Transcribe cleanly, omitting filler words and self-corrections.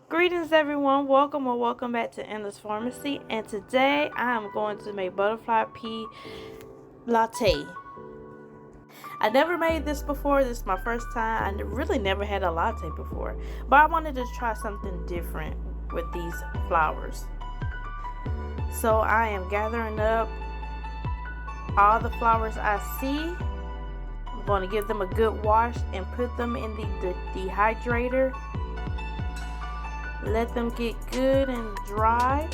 Greetings everyone, welcome back to Endless Pharmacy, and today I am going to make butterfly pea latte. I never made this before. This is my first time. I really never had a latte before, but I wanted to try something different with these flowers. So I am gathering up all the flowers I see. I'm going to give them a good wash and put them in the dehydrator. Let them get good and dry.